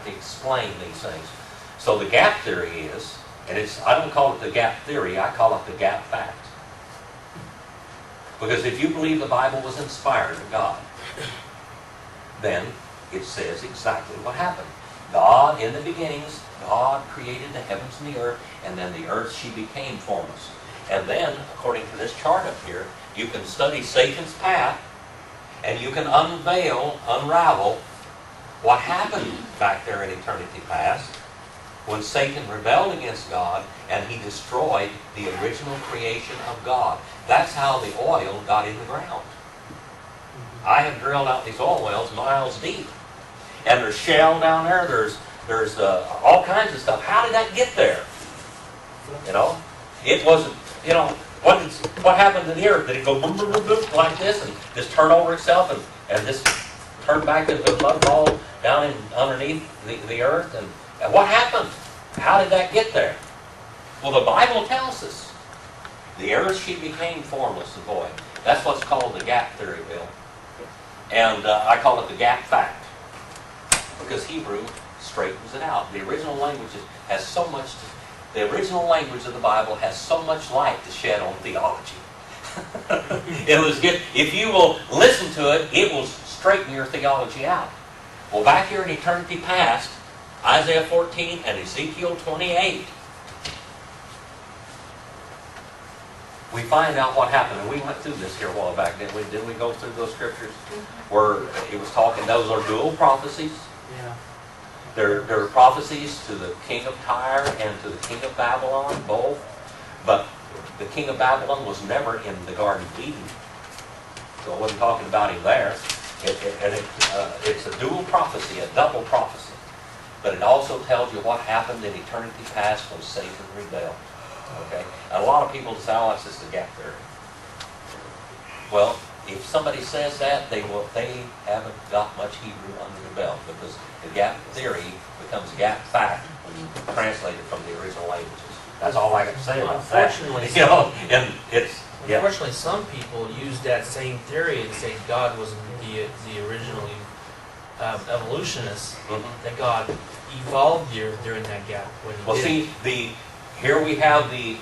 to explain these things. So the gap theory is, and I don't call it the gap theory, I call it the gap fact. Because if you believe the Bible was inspired of God, then it says exactly what happened. God, in the beginnings, God created the heavens and the earth, and then the earth, she became formless. And then, according to this chart up here, you can study Satan's path, and you can unravel what happened back there in eternity past when Satan rebelled against God and he destroyed the original creation of God. That's how the oil got in the ground. I have drilled out these oil wells miles deep. And there's shale down there, there's all kinds of stuff. How did that get there? You know? It wasn't, you know, what happened to the earth? Did it go boom, boom, boom, boom, like this and just turn over itself and just turn back into a mud ball down underneath the earth? And what happened? How did that get there? Well, the Bible tells us. The earth, she became formless and void. That's what's called the gap theory, Bill. And I call it the gap fact. Because Hebrew straightens it out. The original language has so much, the original language of the Bible has so much light to shed on theology. If you will listen to it, it will straighten your theology out. Well, back here in eternity past, Isaiah 14 and Ezekiel 28, we find out what happened. And we went through this here a while back, didn't we? Didn't we go through those scriptures? Where it was talking, those are dual prophecies. Yeah. There are prophecies to the king of Tyre and to the king of Babylon, both. But the king of Babylon was never in the Garden of Eden. So I wasn't talking about him there. It's a dual prophecy, a double prophecy. But it also tells you what happened in eternity past when Satan rebelled. Okay? And a lot of people say, oh, that's just a gap theory. Well, if somebody says that, they haven't got much Hebrew under the belt, because the gap theory becomes gap fact when you translate it from the original languages. That's all I got to say about that. You know, and unfortunately, some people use that same theory and say God was the original evolutionist, that God evolved during that gap. Here we have the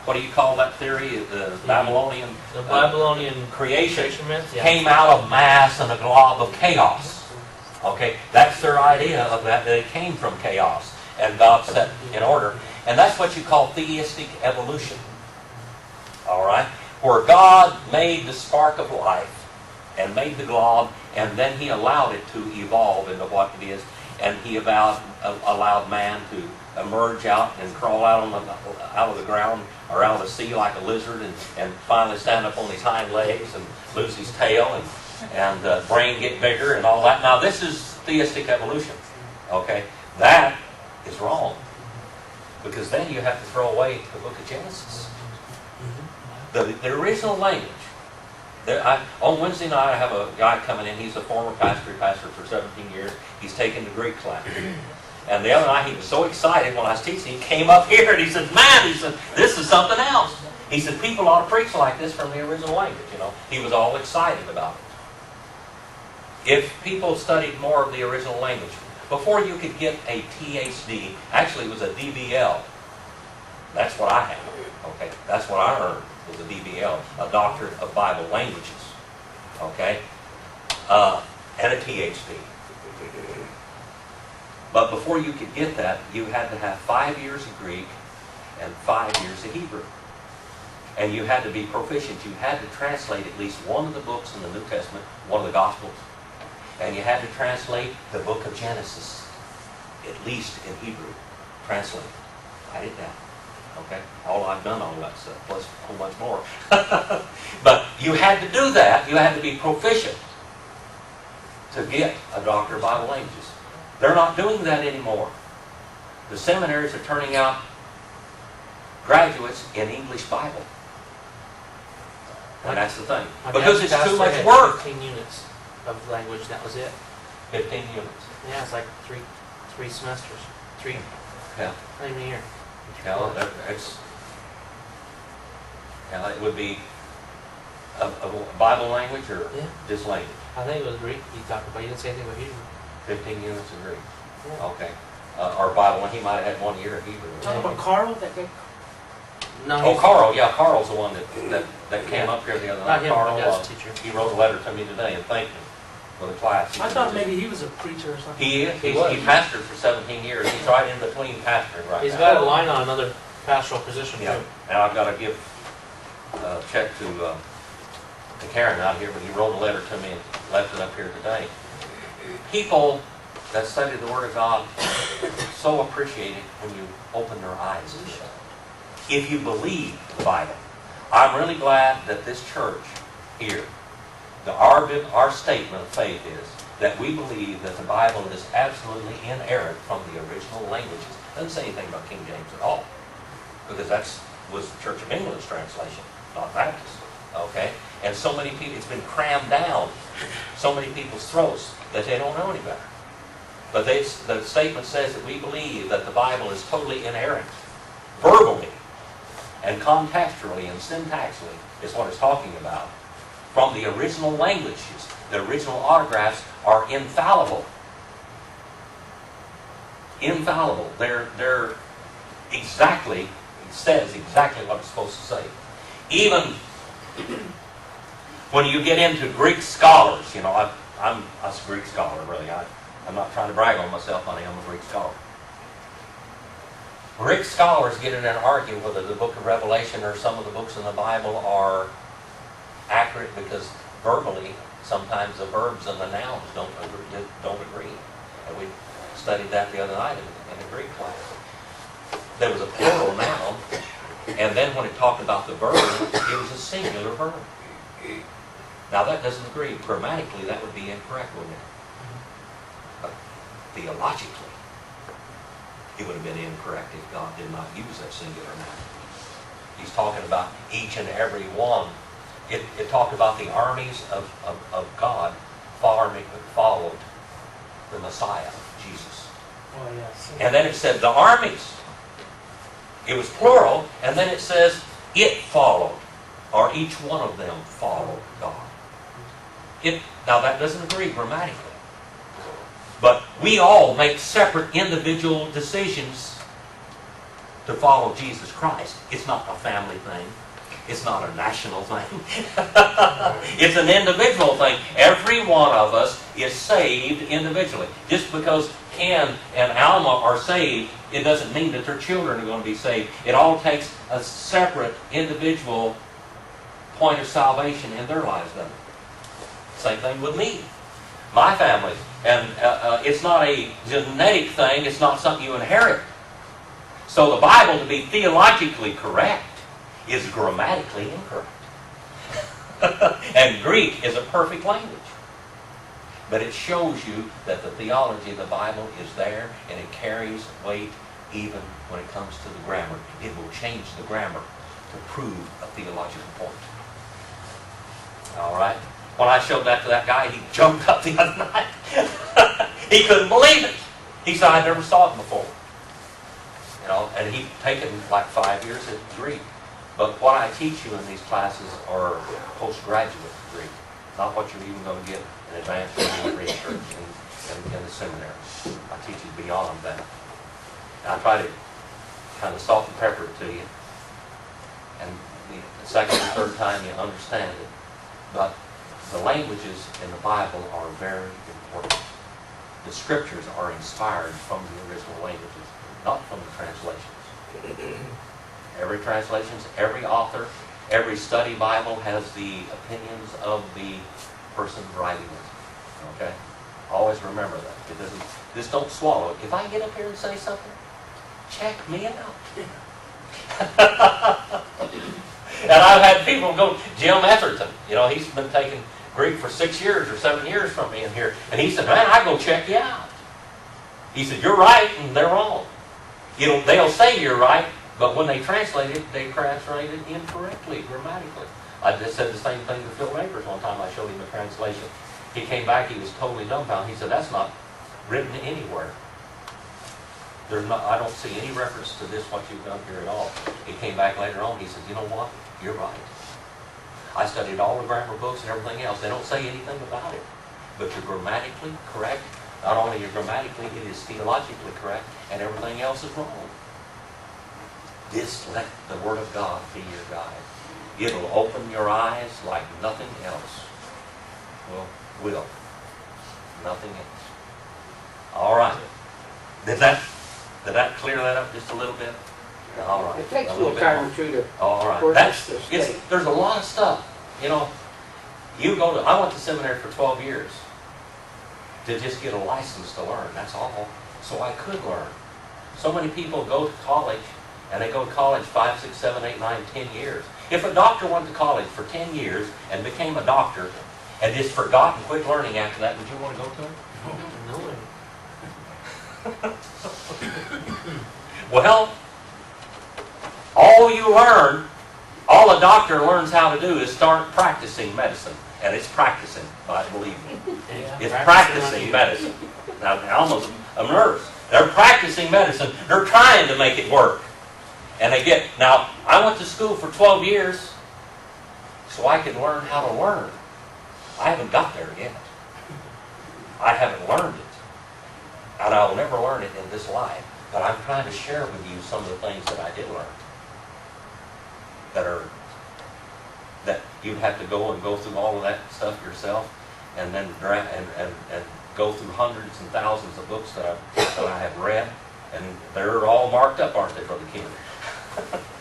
what do you call that theory? The Babylonian creation myth, yeah. Came out of mass and a glob of chaos. Okay, that's their idea of that it came from chaos and God set in order, and that's what you call theistic evolution. All right, where God made the spark of life and made the glob, and then He allowed it to evolve into what it is, and He allowed man to emerge out and crawl out of the ground or out of the sea like a lizard, and finally stand up on his hind legs and lose his tail and brain get bigger and all that. Now this is theistic evolution. Okay, that is wrong, because then you have to throw away the book of Genesis, the original language. On Wednesday night I have a guy coming in. He's a former pastor. He pastored for 17 years. He's taken the Greek class. And the other night he was so excited when I was teaching, he came up here and he said, man, he said, this is something else. He said, people ought to preach like this from the original language, you know. He was all excited about it. If people studied more of the original language, before you could get a PhD, actually it was a DBL. That's what I have, okay? That's what I earned, was a DBL, a Doctorate of Bible Languages, okay? And a PhD. But before you could get that, you had to have 5 years of Greek and 5 years of Hebrew. And you had to be proficient. You had to translate at least one of the books in the New Testament, one of the Gospels. And you had to translate the book of Genesis, at least in Hebrew. Translate it. Write it down. Okay? I've done all that stuff, plus a whole bunch more. But you had to do that. You had to be proficient to get a Doctor of Bible Languages. They're not doing that anymore. The seminaries are turning out graduates in English Bible. And that's the thing. Because it's too much work. 15 units of language, that was it. 15 units. Yeah, it's like three semesters. Yeah. Not even a year. It would be a Bible language or Yeah. just language. I think it was Greek you talked about. You didn't say anything about Hebrew. 15 units of Greek. Okay. Or Bible one, he might have had 1 year of Hebrew. Talking about Carl, that guy. No, Oh, Carl, yeah, Carl's the one that came up here the other Not night. him, Carl, my dad's teacher. he wrote a letter to me today and thanked me for the class. I thought maybe he was a preacher or something. He is. He was. pastored for 17 years. He's right in between pastoring right He's now. got a line on another pastoral position Yeah, too. and I've got to give a check to Karen out here, but he wrote a letter to me and left it up here today. People that study the Word of God so appreciate it when you open their eyes to it. If you believe the Bible, I'm really glad that this church here, our statement of faith is that we believe that the Bible is absolutely inerrant from the original languages. It doesn't say anything about King James at all, because that was the Church of England's translation, not Baptist. Okay? And so many people, it's been crammed down so many people's throats that they don't know any better. But the statement says that we believe that the Bible is totally inerrant, verbally and contextually and syntaxically is what it's talking about. From the original languages, the original autographs are infallible. Infallible. They're exactly, it says exactly what it's supposed to say. Even when you get into Greek scholars, you know, I'm a Greek scholar, really. I'm not trying to brag on myself, honey, I'm a Greek scholar. Greek scholars get in an argument whether the book of Revelation or some of the books in the Bible are accurate because verbally, sometimes the verbs and the nouns don't agree. And we studied that the other night in a Greek class. There was a plural noun, and then when it talked about the verb, it was a singular verb. Now that doesn't agree. Grammatically, that would be incorrect, wouldn't it? But theologically, it would have been incorrect if God did not use that singular noun. He's talking about each and every one. It talked about the armies of God followed the Messiah, Jesus. Oh, yes. And then it said the armies. It was plural, and then it says it followed, or each one of them followed God. Now that doesn't agree grammatically. But we all make separate individual decisions to follow Jesus Christ. It's not a family thing. It's not a national thing. It's an individual thing. Every one of us is saved individually. Just because Ken and Alma are saved, it doesn't mean that their children are going to be saved. It all takes a separate individual point of salvation in their lives, doesn't it? Same thing with me. My family. And it's not a genetic thing. It's not something you inherit. So the Bible, to be theologically correct, is grammatically incorrect. And Greek is a perfect language. But it shows you that the theology of the Bible is there, and it carries weight even when it comes to the grammar. It will change the grammar to prove a theological point. All right? When I showed that to that guy, he jumped up the other night. He couldn't believe it. He said, I never saw it before. You know, and he'd taken like 5 years at Greek. But what I teach you in these classes are postgraduate Greek, not what you're even going to get in advanced research in the seminary. I teach you beyond that. And I try to kind of salt and pepper it to you. And the second or third time you understand it. But the languages in the Bible are very important. The scriptures are inspired from the original languages, not from the translations. Every translation, every author, every study Bible has the opinions of the person writing it. Okay? Always remember that. It doesn't, just don't swallow it. If I get up here and say something, check me out. And I've had people go, Jim Etherton, you know, he's been taking Greek for 6 years or 7 years from me in here. And he said, man, I go check you out. He said, you're right and they're wrong. You know, they'll say you're right, but when they translate it incorrectly, grammatically. I just said the same thing to Phil Rakers one time. I showed him a translation. He came back, he was totally dumbfounded. He said, that's not written anywhere. There's not, I don't see any reference to this, what you've done here at all. He came back later on, he said, you know what? You're right. I studied all the grammar books and everything else. They don't say anything about it. But you're grammatically correct. Not only is grammatically, it is theologically correct, and everything else is wrong. Just let the Word of God be your guide. It'll open your eyes like nothing else will. Nothing else. All right. Did that clear that up just a little bit? All right. It takes a little little bit time more. or two to All right. work That's, this state. there's a lot of stuff. You know, I went to seminary for 12 years to just get a license to learn. That's all. So I could learn. So many people go to college, and they go to college 5, 6, 7, 8, 9, 10 years. If a doctor went to college for 10 years and became a doctor and just forgot and quit learning after that, would you want to go to him? No. Well, all you learn, all a doctor learns how to do is start practicing medicine. And it's practicing, I believe me. Yeah. It's practicing medicine. Now, almost a nurse. They're practicing medicine. They're trying to make it work. And now, I went to school for 12 years so I could learn how to learn. I haven't got there yet. I haven't learned it. And I will never learn it in this life. But I'm trying to share with you some of the things that I did learn. That you'd have to go through all of that stuff yourself, and then and go through hundreds and thousands of books that I have read, and they're all marked up, aren't they, for the kid?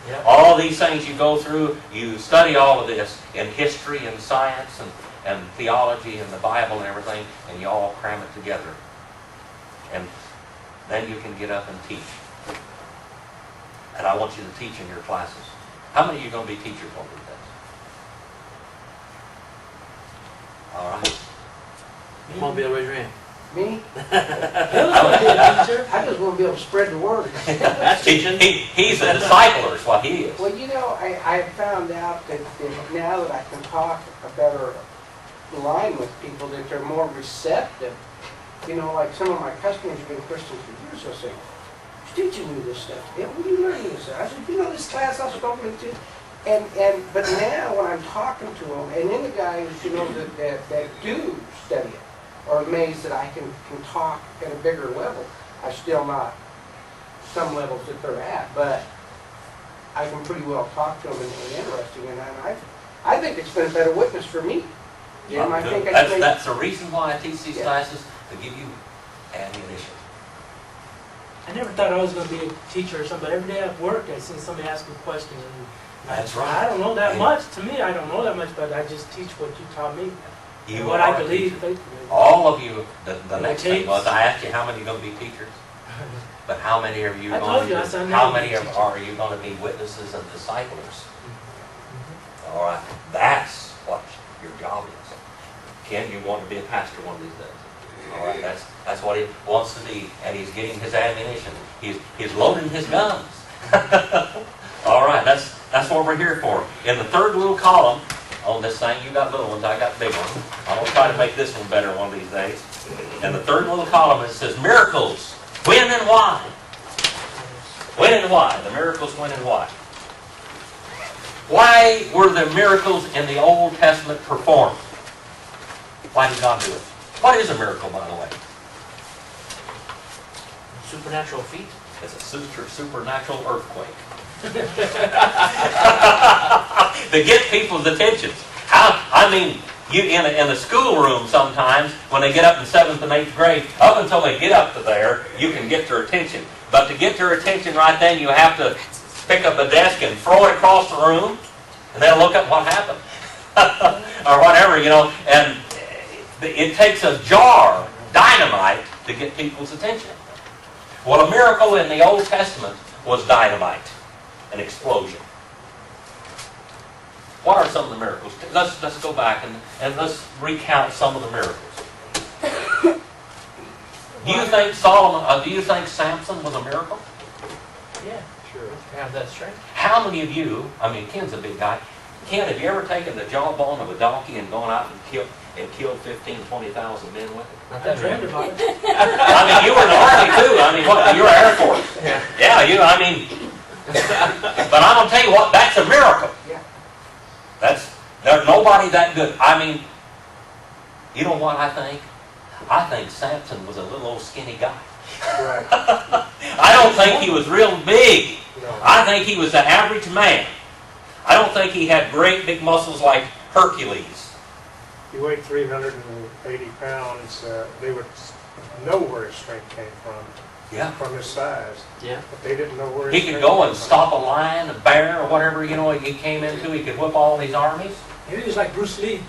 Yeah. All these things you go through, you study all of this in history and science and theology and the Bible and everything, and you all cram it together. And then you can get up and teach. And I want you to teach in your classes. How many of you are going to be teachers one of these days? All right. You won't be able to raise your hand. Me? Teacher? I just want to be able to spread the word. That's teaching. He's a discipler, is what he is. Well, you know, I found out that now that I can talk a better line with people, that they're more receptive. You know, like some of my customers have been Christians for years, they'll say, "Who's teaching you this stuff? Yeah, what are you learning this stuff?" I said, "You know this class I've spoken to?" But now when I'm talking to them, and then the guys, you know, that do study it, are amazed that I can talk at a bigger level. I'm still not some levels that they're at, but I can pretty well talk to them and interesting, and I think it's been a better witness for me. Jim, I think That's the reason why I teach these Yeah. classes, to give you ammunition. I never thought I was going to be a teacher or something, but every day at work I see somebody ask me questions. And That's right. I don't know that Yeah. much. To me, I don't know that much, but I just teach what you taught me. You And what are I a believe teacher. faithfully. All of you, the And next it thing takes- was, I asked you how many are going to be teachers, but how many are you I going told you, I said I'm to, how not many gonna be a teacher. are you going to be witnesses and disciplers? All right, that's what your job is. Ken, you want to be a pastor one of these days. All right, that's what he wants to be, and he's getting his ammunition. He's loading his guns. All right, that's what we're here for. In the third little column on this thing, you got little ones, I got big ones. I'm going to try to make this one better one of these days. In the third little column, it says miracles. When and why? When and why? The miracles, when and why? Why were the miracles in the Old Testament performed? Why did God do it? What is a miracle, by the way? Supernatural feat. It's a supernatural earthquake. To get people's attention. You in a schoolroom sometimes, when they get up in 7th and 8th grade, up until they get up to there, you can get their attention. But to get their attention right then, you have to pick up a desk and throw it across the room, and they'll look up what happened. Or whatever, and it takes a jar, dynamite, to get people's attention. Well, a miracle in the Old Testament was dynamite, an explosion. What are some of the miracles? Let's go back and let's recount some of the miracles. Do you think do you think Samson was a miracle? Yeah, sure. Have that strength. How many of you, Ken's a big guy. Ken, have you ever taken the jawbone of a donkey and gone out and killed 15,000, 20,000 men with it? Not I that dreamed bad. about it. You were in the Army too. What? You were Air Force. Yeah. Yeah, but I'm going to tell you what, that's a miracle. Yeah. There's nobody that good. You know what I think? I think Samson was a little old skinny guy. Right. I don't think he was real big. No. I think he was an average man. I don't think he had great big muscles like Hercules. He weighed 380 pounds. They would know where his strength came Yeah. from his size. Yeah. But they didn't know where He his could strength go came and from. stop a lion, a bear, or whatever, he came into. He could whip all these armies. Maybe he was like Bruce Lee. You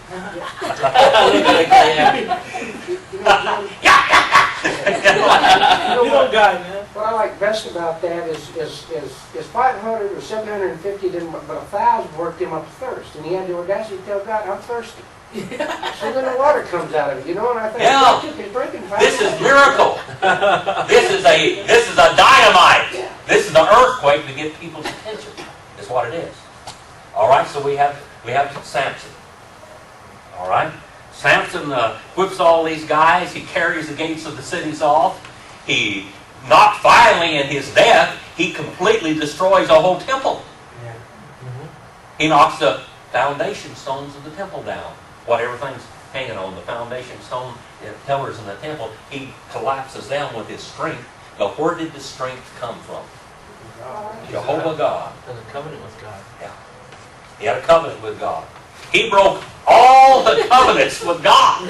know Little guy, man. What I like best about that is 500 or 750 didn't, but 1,000 worked him up thirst, and he had the audacity to tell God, "I'm thirsty." So then the water comes out of it, you know. And I think, Yeah. God took his drinking fountain. This is miracle. This is a dynamite. This is an earthquake to get people's attention. Is what it is. All right. So we have Samson. All right. Samson whips all these guys. He carries the gates of the cities off. He, not finally in his death, he completely destroys a whole temple. Yeah. He knocks the foundation stones of the temple down. What everything's hanging on, the foundation stone pillars in the temple, he collapses them with his strength. Now, where did the strength come from? Jehovah God. And a covenant with God. Yeah. He had a covenant with God. He broke all the covenants with God.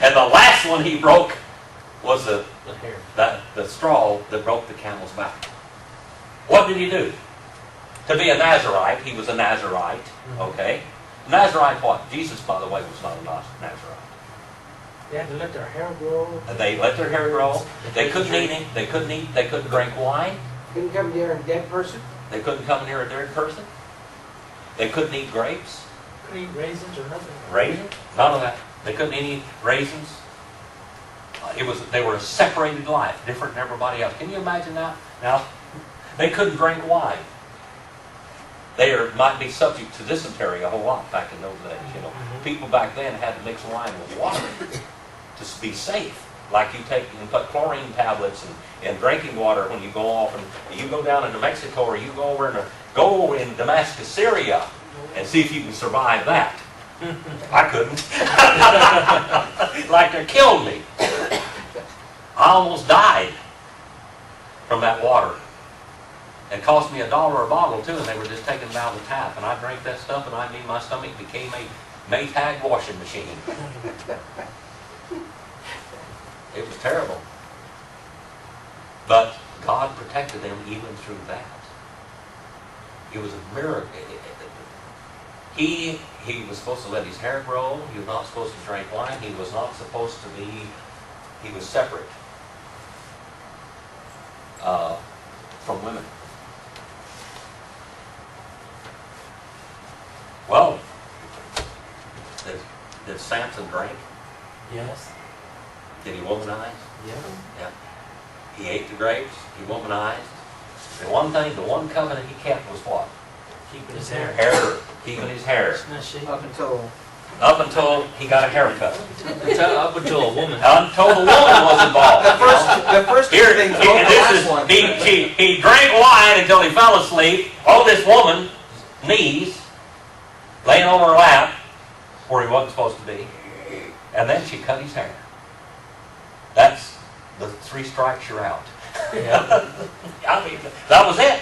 And the last one he broke was The hair. the straw that broke the camel's back. What did he do? To be a Nazarite, he was a Nazarite. Okay? Nazarite what? Jesus, by the way, was not a Nazarite. They had to let their hair grow. They let their hair grow. They couldn't eat. They couldn't drink wine. Couldn't come near a dead person. They couldn't come near a third person. They couldn't eat grapes, Couldn't eat raisins or nothing. raisins, none of that. They couldn't eat raisins. They were a separated life, different than everybody else. Can you imagine that? Now, they couldn't drink wine. They might be subject to dysentery a whole lot back in those days. You know, people back then had to mix wine with water to be safe. Like you put chlorine tablets in drinking water when you go off and you go down into Mexico, or you go in Damascus, Syria, and see if you can survive that. I couldn't. Like they killed me. I almost died from that water. It cost me $1 a bottle too, and they were just taking it out of the tap. And I drank that stuff, and I mean my stomach became a Maytag washing machine. It was terrible. But God protected them even through that. It was a miracle. He was supposed to let his hair grow. He was not supposed to drink wine. He was not supposed to be, he was separate from women. Well, did Samson drink? Yes. Did he womanize? Yeah. Yeah. He ate the grapes. He womanized. The one covenant he kept was what? Keeping his hair. Hair. Keeping his hair. It's not shaking. Up until Up until he got a haircut. Up until a woman. Until the woman was involved. the first two Here, things, he, the this last is, one. he drank wine until he fell asleep on this woman's knees, laying on her lap, where he wasn't supposed to be. And then she cut his hair. That's the 3 strikes, you're out. Yeah. I mean, that was it.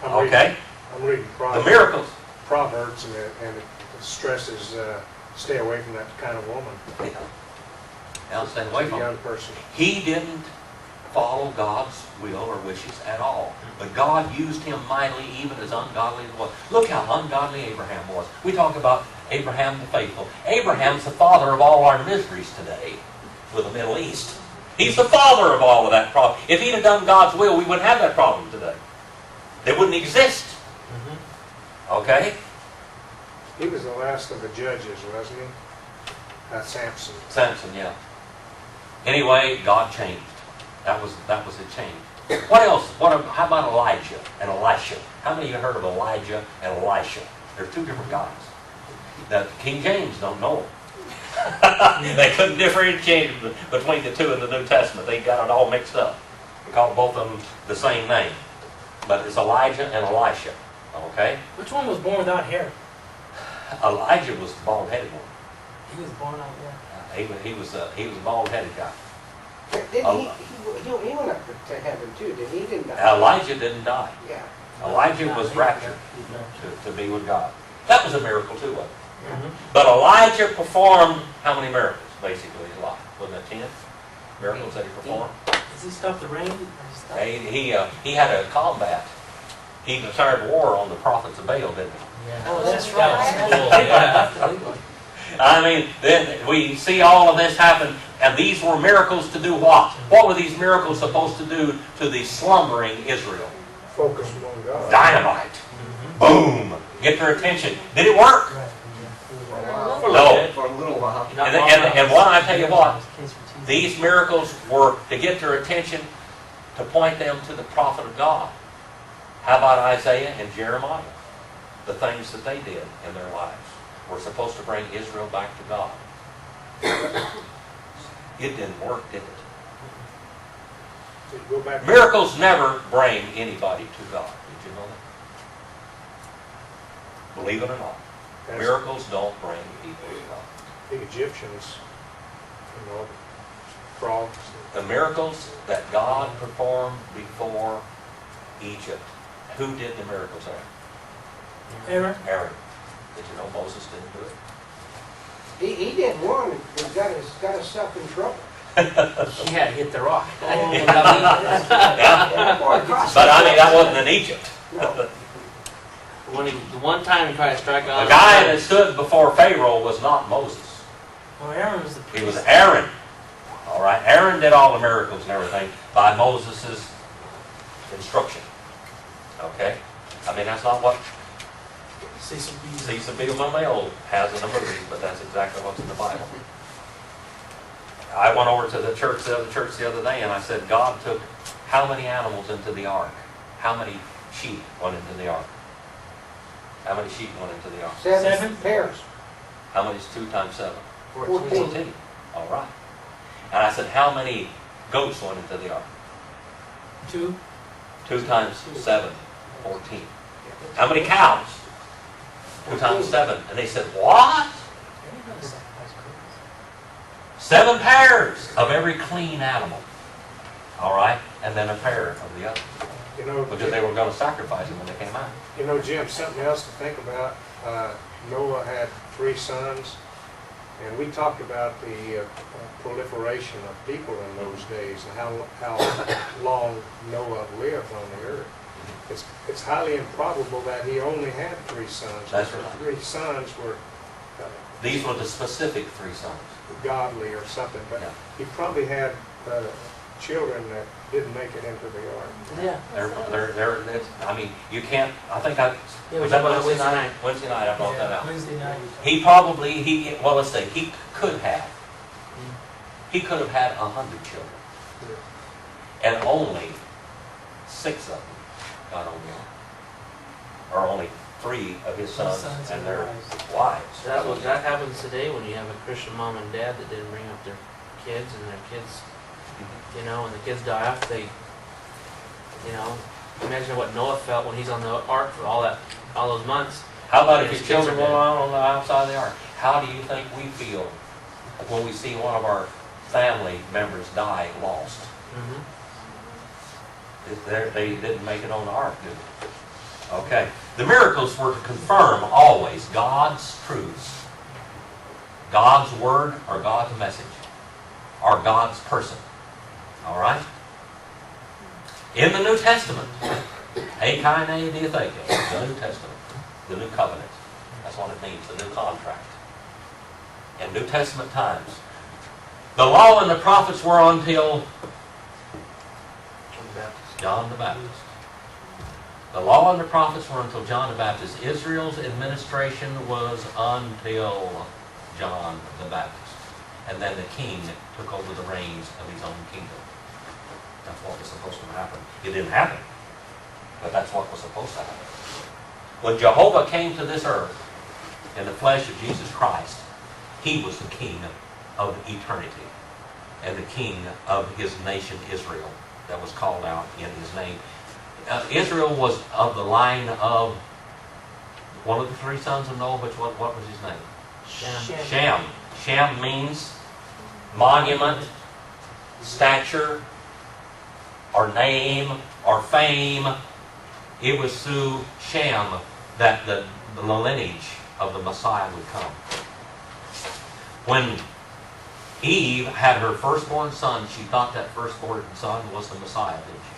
Okay? I'm reading The miracles. Proverbs, and it stresses stay away from that kind of woman. Yeah. Now stay away A from young it. person. He didn't follow God's will or wishes at all. But God used him mightily, even as ungodly as was. Look how ungodly Abraham was. We talk about Abraham the faithful. Abraham's the father of all our miseries today with the Middle East. He's the father of all of that problem. If he'd have done God's will, we wouldn't have that problem today. They wouldn't exist. Okay? He was the last of the judges, wasn't he? That's Samson. Samson, yeah. Anyway, God changed. That was a change. What else? How about Elijah and Elisha? How many of you heard of Elijah and Elisha? They're 2 different guys. Now, King James don't know them. They couldn't differentiate between the 2 in the New Testament. They got it all mixed up. They called both of them the same name. But it's Elijah and Elisha. Okay? Which one was born without hair? Elijah was the bald-headed one. He was born out there. He was a bald-headed guy. Didn't he went up to heaven too, didn't he? He didn't die. Elijah didn't die. Yeah. Elijah was raptured to be with God. That was a miracle too, wasn't it? Mhm. But Elijah performed how many miracles, basically, his life? Wasn't it 10 miracles that he performed? Does he stop the rain? Or stop? He had a combat. He declared war on the prophets of Baal, didn't he? Yeah. Oh, that's That right. was cool, yeah. I mean, then we see all of this happen, and these were miracles to do what? What were these miracles supposed to do to the slumbering Israel? Focus on God. Dynamite. Boom. Get their attention. Did it work? For a No. little bit. For a little while. Not And, long and, enough. and what I tell you what, these miracles were to get their attention, to point them to the prophet of God. How about Isaiah and Jeremiah? The things that they did in their lives were supposed to bring Israel back to God. It didn't work, did it? So you go back. Miracles never bring anybody to God. Did you know that? Believe it or not. That's Miracles don't bring people to God. the Egyptians, frogs. The miracles that God performed before Egypt. Who did the miracles there? Aaron? Aaron. Did you know Moses didn't do it? He did one and got himself in trouble. He had hit the rock. Yeah. Boy, it cost But I mean, him. that wasn't in Egypt. No. The one time he tried to strike out. The guy that stood before Pharaoh was not Moses. Oh, Aaron was the He priest. was Aaron. All right. Aaron did all the miracles and everything by Moses' instruction. Okay? I mean, that's not what Cecil B. Cecil B. DeMille has in the movie, but that's exactly what's in the Bible. I went over to the church the other day, and I said, God took how many animals into the ark? How many sheep went into the ark? How many sheep went into the ark? Seven pairs. How many is 2 times 7? 14. 14. All right. And I said, how many goats went into the ark? 2. 2 times 7, 14. How many cows? 2 times 7. And they said, what? 7 pairs of every clean animal. All right? And then a pair of the other. Because they were going to sacrifice them when they came out. Jim, something else to think about. Noah had 3 sons, and we talked about the proliferation of people in those days and how long Noah lived on the earth. It's highly improbable that he only had 3 sons. That's The right. 3 sons were These were the specific 3 sons. godly or something, but Yeah. he probably had children that didn't make it into the ark. Yeah. I mean, you can't, I think I, Yeah, we was that talked about Wednesday Wednesday night? night. Wednesday night, I brought that out. Wednesday night. Well, let's say, he could have had 100 children. And only 6 of them got on the ark. Or only 3 of his sons and their wives. That happens today when you have a Christian mom and dad that didn't bring up their kids, and their kids, and the kids die off. Imagine what Noah felt when he's on the ark for all those months. How about if His your kids children are were dead. on the outside of the ark? How do you think we feel when we see one of our family members die lost? Mm-hmm. They didn't make it on the ark, did they? Okay. The miracles were to confirm always God's truths, God's word or God's message, or God's person. All right? In the New Testament, Akaine Diatheke, the New Testament, the New Covenant. That's what it means, the new contract. In New Testament times, the law and the prophets were until John the Baptist. The law and the prophets were until John the Baptist. Israel's administration was until John the Baptist. And then the king took over the reins of his own kingdom. That's what was supposed to happen. It didn't happen, but that's what was supposed to happen. When Jehovah came to this earth in the flesh of Jesus Christ, he was the king of eternity and the king of his nation Israel that was called out in his name. Israel was of the line of one of the 3 sons of Noah. What was his name? Shem. Shem. Shem means monument, stature, or name, or fame. It was through Shem that the lineage of the Messiah would come. When Eve had her firstborn son, she thought that firstborn son was the Messiah, didn't she?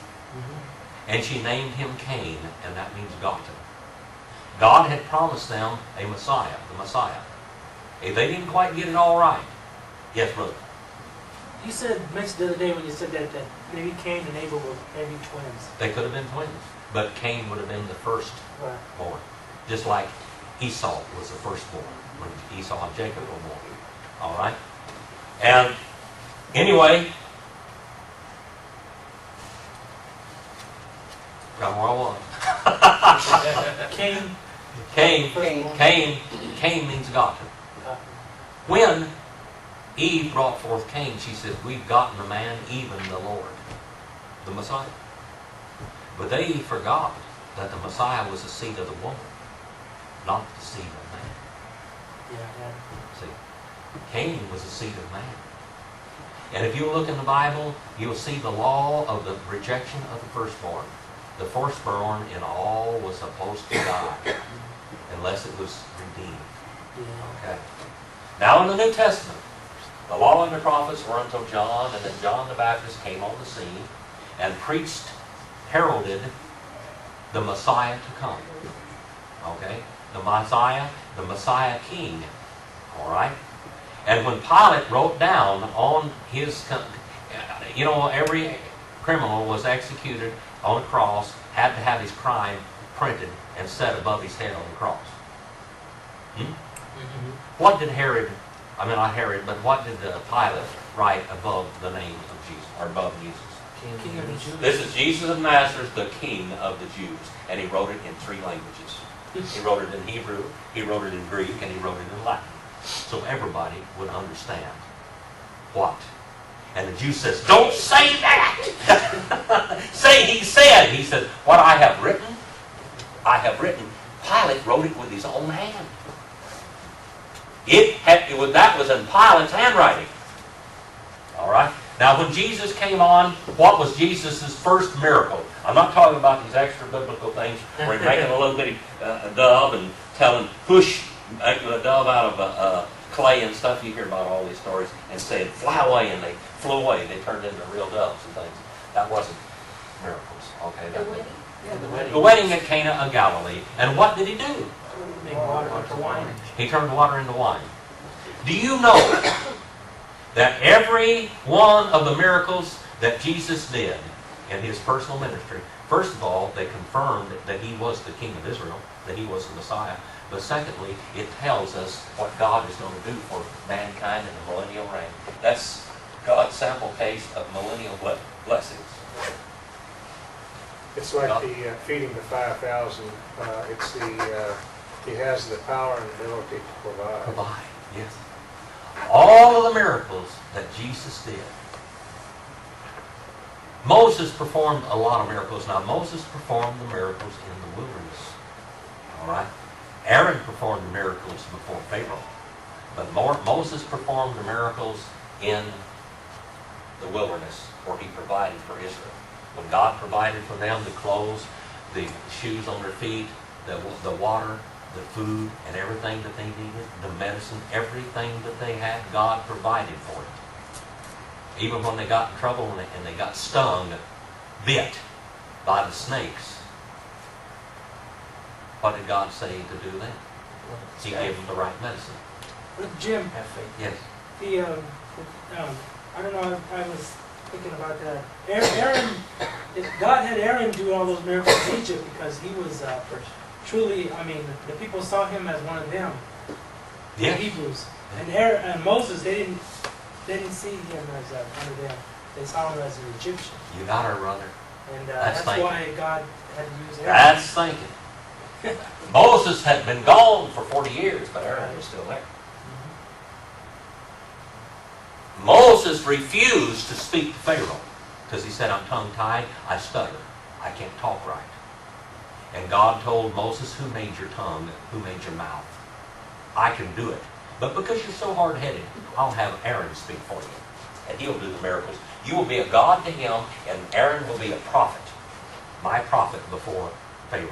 And she named him Cain, and that means gotten. God had promised them a Messiah, the Messiah. If they didn't quite get it all right. Yes, brother. You mentioned the other day when you said that maybe Cain and Abel were maybe twins. They could have been twins, but Cain would have been the firstborn. Just like Esau was the firstborn when Esau and Jacob were born. All right? And anyway, got where I was. Cain means gotten. When Eve brought forth Cain, she said, we've gotten a man, even the Lord, the Messiah. But they forgot that the Messiah was the seed of the woman, not the seed of man. Yeah. See, Cain was the seed of man. And if you look in the Bible, you'll see the law of the rejection of the firstborn. The firstborn in all was supposed to die unless it was redeemed. Yeah. Okay. Now in the New Testament, the law and the prophets were until John, and then John the Baptist came on the scene and preached, heralded the Messiah to come. Okay? The Messiah King. All right? And when Pilate wrote down on his, every criminal was executed on a cross, had to have his crime printed and set above his head on the cross. What did what did Pilate write above the name of Jesus, or above Jesus? King of the Jews. This is Jesus of Nazareth, the King of the Jews. And he wrote it in 3 languages. He wrote it in Hebrew, he wrote it in Greek, and he wrote it in Latin. So everybody would understand what. And the Jew says, don't say that! He said, what I have written. Pilate wrote it with his own hand. That was in Pilate's handwriting. All right? Now, when Jesus came on, what was Jesus' first miracle? I'm not talking about these extra biblical things where he's making a little bitty dove and making a dove out of clay and stuff. You hear about all these stories, and saying, fly away, and they flew away. They turned into real doves and things. That wasn't miracles. Okay? The wedding at Cana of Galilee. And what did he do? Make water into wine. He turned water into wine. Do you know that every one of the miracles that Jesus did in his personal ministry, first of all, they confirmed that he was the King of Israel, that he was the Messiah. But secondly, it tells us what God is going to do for mankind in the millennial reign. That's God's sample case of millennial blessings. It's like the feeding the 5,000. He has the power and ability to provide. Provide, yes. All of the miracles that Jesus did. Moses performed a lot of miracles. Now, Moses performed the miracles in the wilderness. All right? Aaron performed the miracles before Pharaoh. But Moses performed the miracles in the wilderness where he provided for Israel. When God provided for them the clothes, the shoes on their feet, the water, the food, and everything that they needed, the medicine, everything that they had, God provided for it. Even when they got in trouble and they got stung, bit by the snakes, what did God say to do then? He gave them the right medicine. But Jim, Have faith. Yes. I don't know, I was thinking about that. Aaron, God had Aaron do all those miracles in Egypt because he was truly, the people saw him as one of them, the Hebrews. And Moses, they didn't see him as one of them. They saw him as an Egyptian. You got her, brother. And That's that's why God had to use Aaron. That's thinking. Moses had been gone for 40 years, but Aaron was still there. Moses refused to speak to Pharaoh because he said, I'm tongue-tied, I stutter, I can't talk right. And God told Moses, who made your tongue, who made your mouth? I can do it. But because you're so hard-headed, I'll have Aaron speak for you. And he'll do the miracles. You will be a God to him, and Aaron will be a prophet. My prophet before Pharaoh.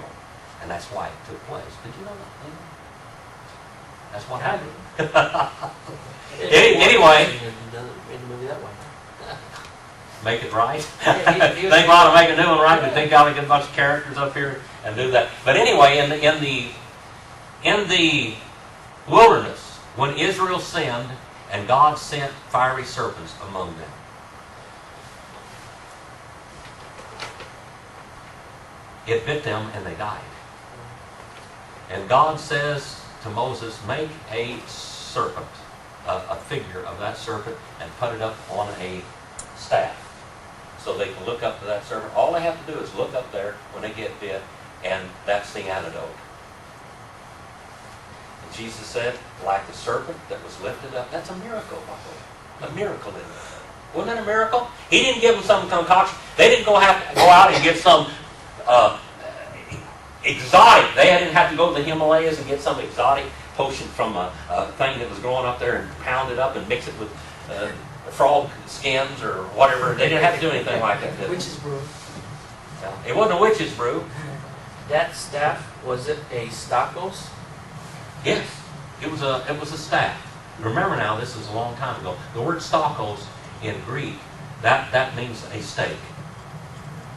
And that's why it took place. Did you know that? That's what happened. Anyway. He doesn't made the movie that way. Make it right. Yeah, he was- Think ought to make a new one right, but think ought to get a bunch of characters up here and do that. But anyway, in the wilderness, when Israel sinned, and God sent fiery serpents among them. It bit them and they died. And God says to Moses, make a serpent, a figure of that serpent, and put it up on a staff. So they can look up to that serpent. All they have to do is look up there when they get bit, and that's the antidote. And Jesus said, like the serpent that was lifted up, that's a miracle, by the way. A miracle, isn't it? Wasn't that a miracle? He didn't give them some concoction. They didn't go out and get some exotic. They didn't have to go to the Himalayas and get some exotic potion from a thing that was growing up there and pound it up and mix it with frog skins or whatever. They didn't have to do anything like that, did they? Witch's brew. It wasn't a witch's brew. That staff, was it a stokos? Yes, it was a staff. Remember now, this is a long time ago. The word stokos in Greek, that means a stake.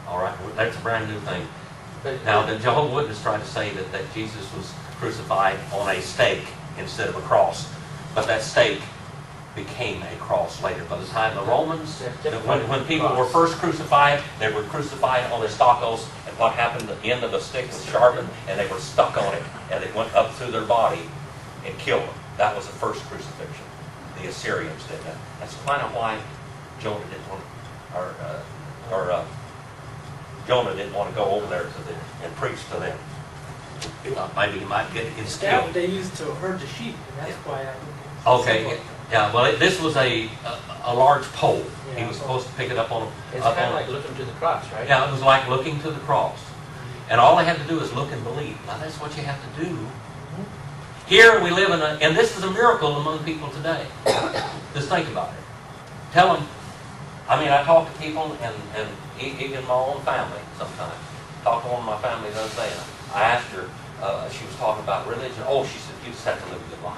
All right, that's a brand new thing. But Now, the Jehovah's Witnesses tried to say that Jesus was crucified on a stake instead of a cross. But that stake became a cross later. By the time the Romans, when people were first crucified, they were crucified on the stokos, and what happened, the end of the stick was sharpened, and they were stuck on it, and it went up through their body and killed them. That was the first crucifixion. The Assyrians did that. That's kind of why Jonah didn't want, Jonah didn't want to go over there and preach to them. He thought maybe he might get The his staff skill. they used to herd the sheep, and that's why Okay, yeah, well, this was a large pole. He Yeah. was supposed to pick it up on it's up kind of on- like looking to the cross, right? Yeah, it was like looking to the cross. And all they had to do is look and believe. Now, that's what you have to do. Here we live and this is a miracle among people today. Just think about it. Tell them, I talk to people and even my own family sometimes. Talked to one of my family the other day, and I asked her, she was talking about religion. Oh, she said, you just have to live a good life.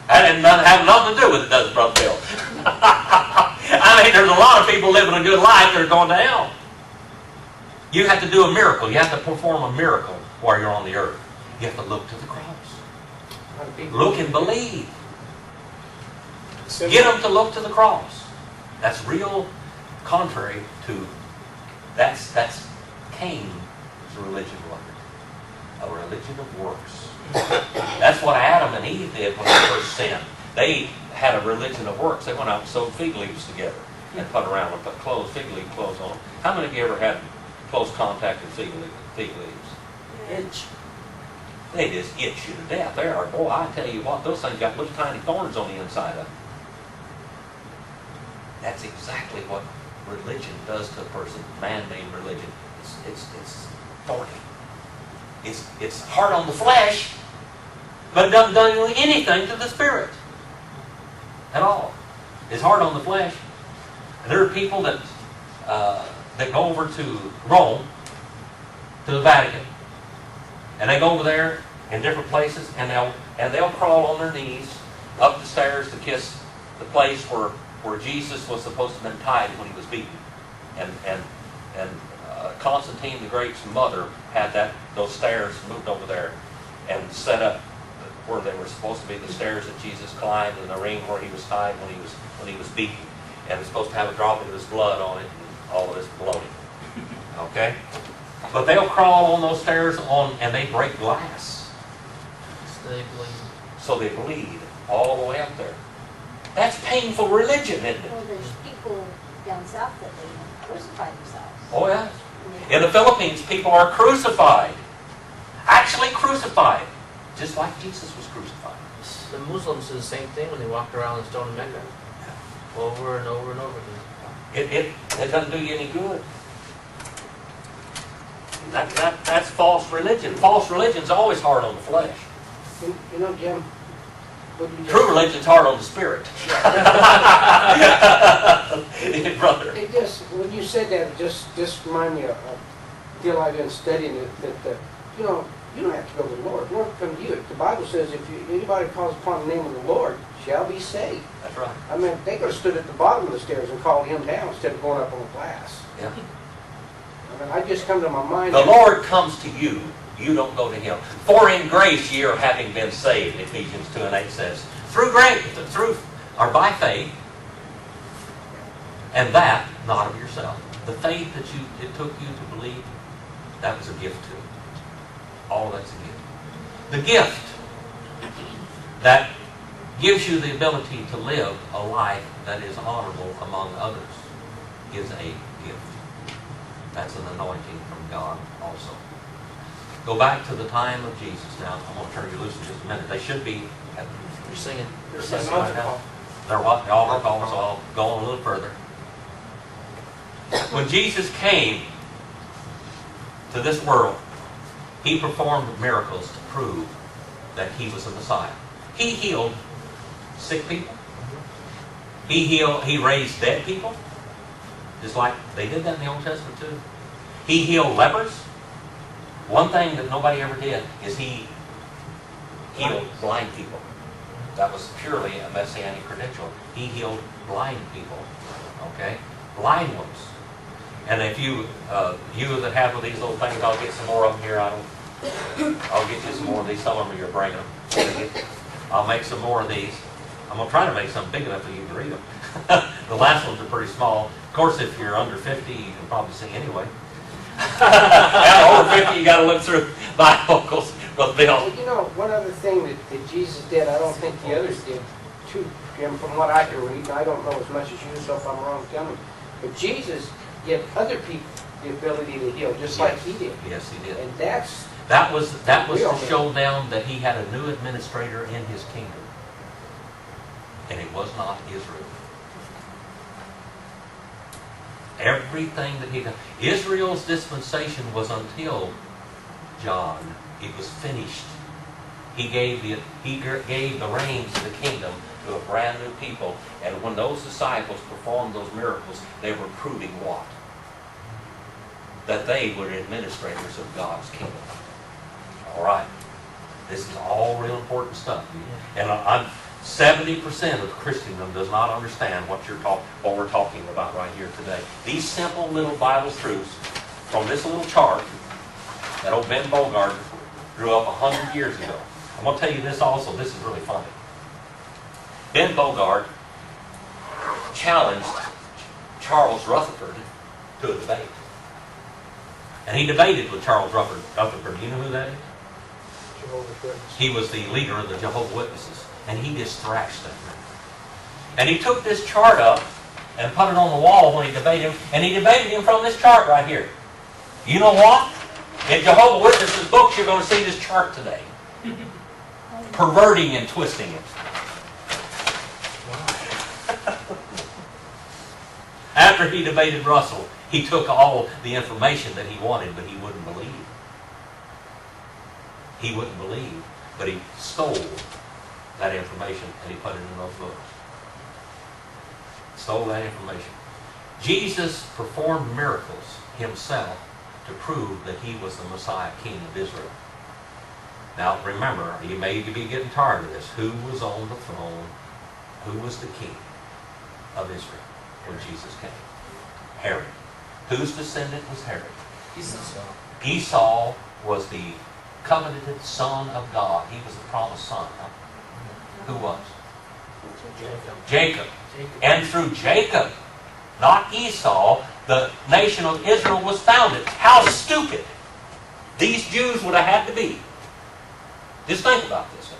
That didn't have nothing to do with it, does it, Brother Bill? There's a lot of people living a good life that are going to hell. You have to do a miracle. You have to perform a miracle while you're on the earth. You have to look to the cross. Look and believe. Get them to look to the cross. That's real contrary to, that's Cain's religion, wasn't it? A religion of works. That's what Adam and Eve did when they first sinned. They had a religion of works. They went out and sewed fig leaves together and put around and put fig leaf clothes on them. How many of you ever had close contact with fig leaves? itch. They just itch you to death. They are, boy, I tell you what, those things got little tiny thorns on the inside of them. That's exactly what religion does to a person. Man-made religion. It's thorny. It's hard on the flesh, but it doesn't do anything to the spirit at all. It's hard on the flesh. And there are people that go over to Rome, to the Vatican, and they go over there in different places, and they'll crawl on their knees up the stairs to kiss the place where Jesus was supposed to have been tied when he was beaten, and Constantine the Great's mother had those stairs moved over there and set up where they were supposed to be the stairs that Jesus climbed, and the ring where he was tied when he was beaten, and it's supposed to have a drop of his blood on it and all of this bloating. Okay, but they'll crawl on those stairs and they break glass, So they believe. so they bleed all the way up there. That's painful religion, isn't it? Well, there's people down south that they crucify themselves. Oh yeah. In the Philippines, people are crucified. Actually crucified. Just like Jesus was crucified. The Muslims do the same thing when they walk around and stone Mecca. Over and over and over again. It doesn't do you any good. That's false religion. False religion's always hard on the flesh. You know, Jim, what you True religion's hard on the spirit. Brother. It just, when you said that, it just reminded me of a deal I've been studying, that you know, you don't have to go to the Lord. The Lord will come to you. The Bible says if anybody calls upon the name of the Lord shall be saved. That's right. I mean, they could have stood at the bottom of the stairs and called him down instead of going up on the glass. Yeah. I mean, I just come to my mind. The Lord comes to you. You don't go to Him. For in grace ye are having been saved, Ephesians 2:8 says. Through grace, or by faith, and that not of yourself. The faith that it took you to believe, that was a gift too. All that's a gift. The gift that gives you the ability to live a life that is honorable among others is a gift. That's an anointing from God also. Go back to the time of Jesus now. I'm going to turn you loose in just a minute. They should be at You're singing. they're singing right now. They're what? The altar call, so I'll go on a little further. When Jesus came to this world, He performed miracles to prove that He was the Messiah. He healed sick people. He raised dead people. Just like they did that in the Old Testament too. He healed lepers. One thing that nobody ever did is He healed blind people. That was purely a messianic credential. He healed blind people. Okay? Blind ones. And if you that have these little things, I'll get some more of them here. I'll get you some more of these. Some of them you're bringing them. I'll make some more of these. I'm going to try to make some big enough so you can read them. The last ones are pretty small. Of course, if you're under 50, you can probably see anyway. And over 50, you got to look through bifocals. But Bill. Well, you know, one other thing that Jesus did, I don't think the others did too, Jim, from what I can read. I don't know as much as you, so if I'm wrong, tell me. But Jesus gave other people the ability to heal, just like He did. Yes, He did. And that's That was to show them that He had a new administrator in His kingdom. And it was not Israel. Everything that He done. Israel's dispensation was until John. It was finished. He gave the reins of the kingdom to a brand new people. And when those disciples performed those miracles, they were proving what? That they were administrators of God's kingdom. All right. This is all real important stuff. And 70% of Christendom does not understand what we're talking about right here today. These simple little Bible truths from this little chart that old Ben Bogard drew up 100 years ago. I'm going to tell you this also. This is really funny. Ben Bogard challenged Charles Rutherford to a debate. And he debated with Charles Rutherford. Do you know who that is? Jehovah's Witnesses. He was the leader of the Jehovah's Witnesses. And he just thrashed that man. And he took this chart up and put it on the wall when he debated him. And he debated him from this chart right here. You know what? In Jehovah's Witnesses books, you're going to see this chart today. Perverting and twisting it. After he debated Russell, he took all the information that he wanted, but he wouldn't believe. He wouldn't believe, but he stole that information and he put it in those books. Stole that information. Jesus performed miracles Himself to prove that He was the Messiah, King of Israel. Now remember, you may be getting tired of this. Who was on the throne? Who was the king of Israel when Jesus came? Herod. Whose descendant was Herod? Esau was the covenanted son of God. He was the promised son. Huh? Who was? Jacob. And through Jacob, not Esau, the nation of Israel was founded. How stupid these Jews would have had to be. Just think about this.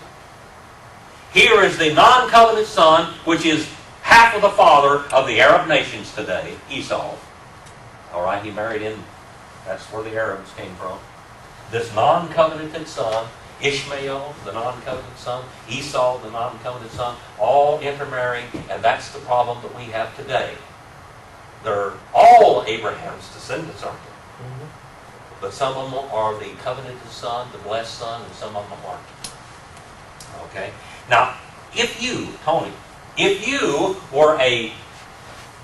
Here is the non-covenant son, which is half of the father of the Arab nations today, Esau. All right, he married in, that's where the Arabs came from. This non-covenanted son, Ishmael, the non-covenant son, Esau, the non-covenant son, all intermarrying, and that's the problem that we have today. They're all Abraham's descendants, aren't they? But some of them are the covenanted son, the blessed son, and some of them aren't. Okay? Now, if you, Tony, if you were a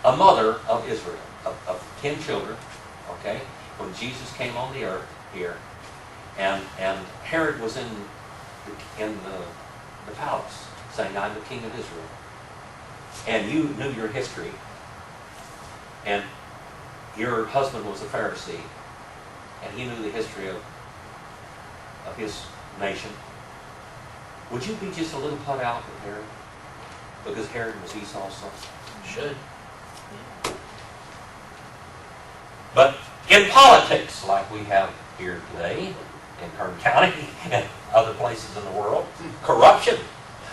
mother of Israel, of 10 children, okay, when Jesus came on the earth here, and Herod was in the palace saying, I'm the king of Israel, and you knew your history, and your husband was a Pharisee, and he knew the history of his nation, would you be just a little put out with Herod? Because Herod was Esau's son. Should. But in politics, like we have here today, in Kern County and other places in the world, corruption.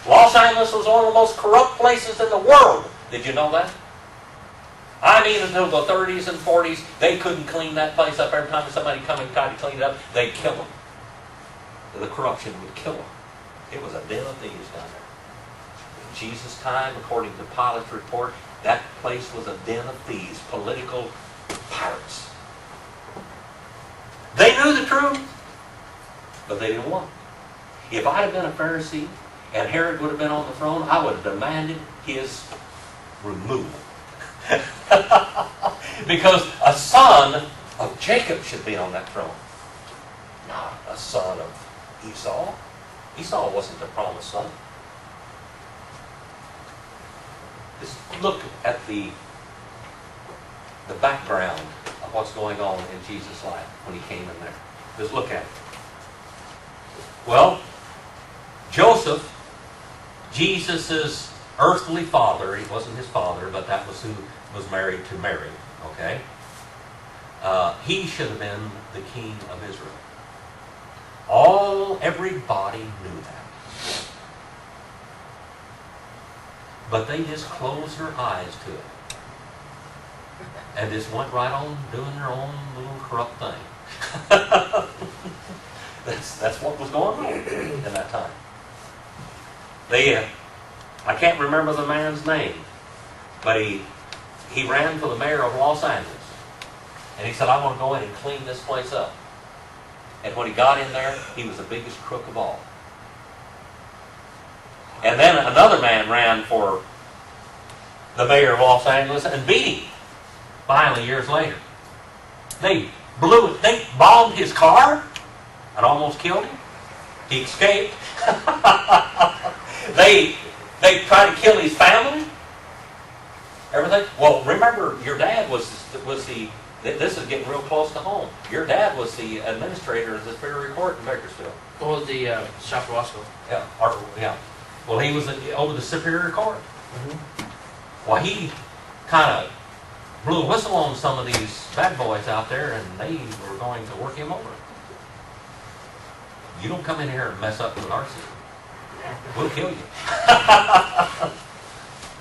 Los Angeles was one of the most corrupt places in the world. Did you know that? I mean, until the 30s and 40s, they couldn't clean that place up. Every time somebody come and tried to clean it up, they'd kill them. The corruption would kill them. It was a den of thieves down there. In Jesus' time, according to Pilate's report, that place was a den of thieves, political pirates. They knew the truth, but they didn't want it. If I'd have been a Pharisee and Herod would have been on the throne, I would have demanded his removal. Because a son of Jacob should be on that throne, not a son of Esau. Esau wasn't the promised son. Just look at the background of what's going on in Jesus' life when he came in there. Just look at it. Well, Joseph, Jesus' earthly father, he wasn't his father, but that was who was married to Mary, okay? He should have been the king of Israel. Everybody knew that. But they just closed their eyes to it. And just went right on doing their own little corrupt thing. That's what was going on in that time. I can't remember the man's name, but he ran for the mayor of Los Angeles. And he said, I want to go in and clean this place up. And when he got in there, he was the biggest crook of all. And then another man ran for the mayor of Los Angeles and beat him. Finally, years later. They bombed his car and almost killed him. He escaped. They tried to kill his family. Everything. Well, remember, your dad was the. This is getting real close to home. Your dad was the administrator of the Superior Court in Bakersfield. Oh, the Shopwasco. Yeah. Well, he was over the Superior Court. Mm-hmm. Well, he kind of blew a whistle on some of these bad boys out there, and they were going to work him over. You don't come in here and mess up with our city. We'll kill you.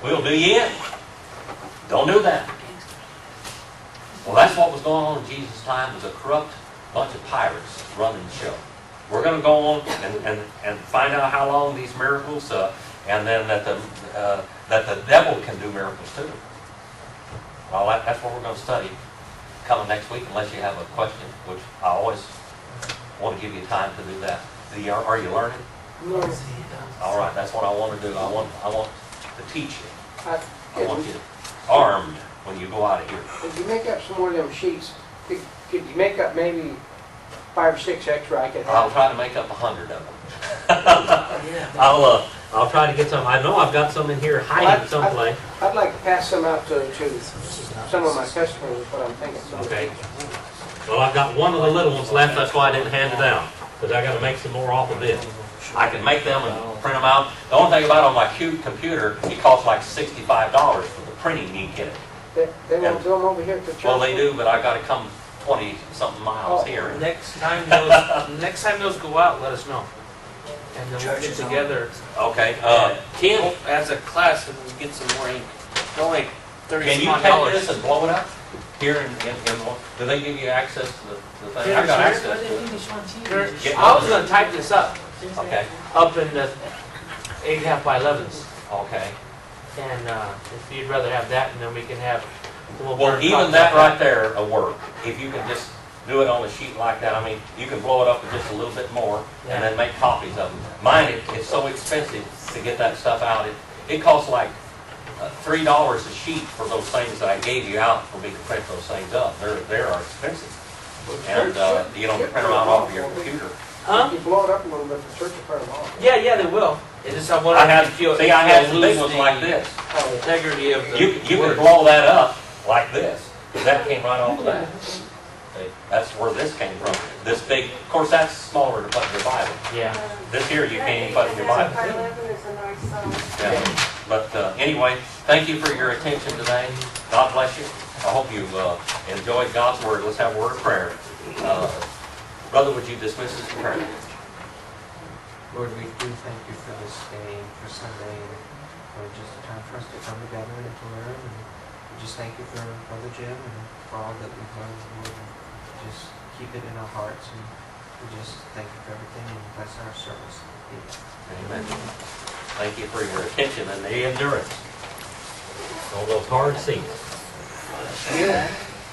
We'll do you in. Don't do that. Well, that's what was going on in Jesus' time, was a corrupt bunch of pirates running the show. We're going to go on and find out how long these miracles, and then that the devil can do miracles too. Well, that's what we're going to study coming next week, unless you have a question, which I always want to give you time to do that. Are you learning? No. All right, that's what I want to do. I want to teach you. I want you armed when you go out of here. If you make up some more of them sheets, could you make up maybe 5 or 6 extra I could I'll have? try to make up 100 of them. I'll try to get some. I know I've got some in here hiding someplace. I'd like to pass some out to some of my customers, is what I'm thinking. Okay. Well, I've got one of the little ones left. That's why I didn't hand it out, because I got to make some more off of this. I can make them and print them out. The only thing about it on my computer, it costs like $65 for the printing you get it. They won't do them over here at the church? Well, they do, but I got to come 20-something miles here. Next time those go out, let us know. And then we'll get together Okay. Ken, as a class and we'll get some more ink. They're only can you $30 take this and blow it up? Here in do they give you access to the thing? I got access to it. I was going to type this up. Okay. Up in the 8.5 by 11s. Okay. And if you'd rather have that, and then we can have a little Well, bird even talk that about right there will work. If you can just do it on a sheet like that. I mean, you can blow it up just a little bit more and then make copies of them. Mine, it's so expensive to get that stuff out. It costs like $3 a sheet for those things that I gave you out for me to print those things up. They are expensive. And you don't print them out off of your computer. Huh? If you blow it up a little bit, the church will print them off. Yeah, they will. It's just I wonder I had, if you see, I had some lose big ones the like this. integrity of the You can words. blow that up like this. That came right off of that. See, that's where this came from. This big, of course, that's smaller to put in your Bible. Yeah. This here you can't even put in your Bible. It's a nice size. Yeah. But anyway, thank you for your attention today. God bless you. I hope you enjoyed God's word. Let's have a word of prayer. Brother, would you dismiss us in prayer? Lord, we do thank you for this day, for Sunday, and for just a time for us to come together and to learn. And we just thank you for Brother Jim and for all that we've learned, Lord. And just keep it in our hearts, and we just thank you for everything and bless our service. Amen. Thank you for your attention and the endurance on those hard seats. Yeah.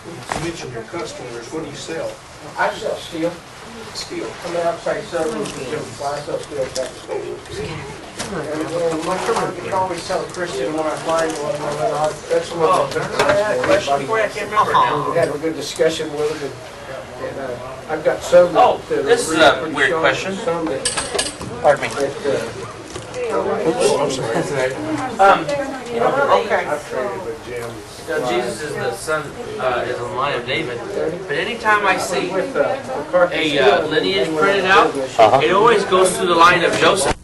You mentioned your customers. What do you sell? I sell steel. Steel. I'm an outside seller. I sell steel type of steel. And my company can always tell a Christian when I find one. That's what I had a question before you. I can't remember now. we had a good discussion with them. And I've got some Oh, that are this is really a pretty weird strong, question. Some that, Pardon me. Oh, I'm sorry. You know how they, I've traded with Jim. Jesus is the son, is the line of David. But anytime I see with a lineage printed out, it always goes through the line of Joseph.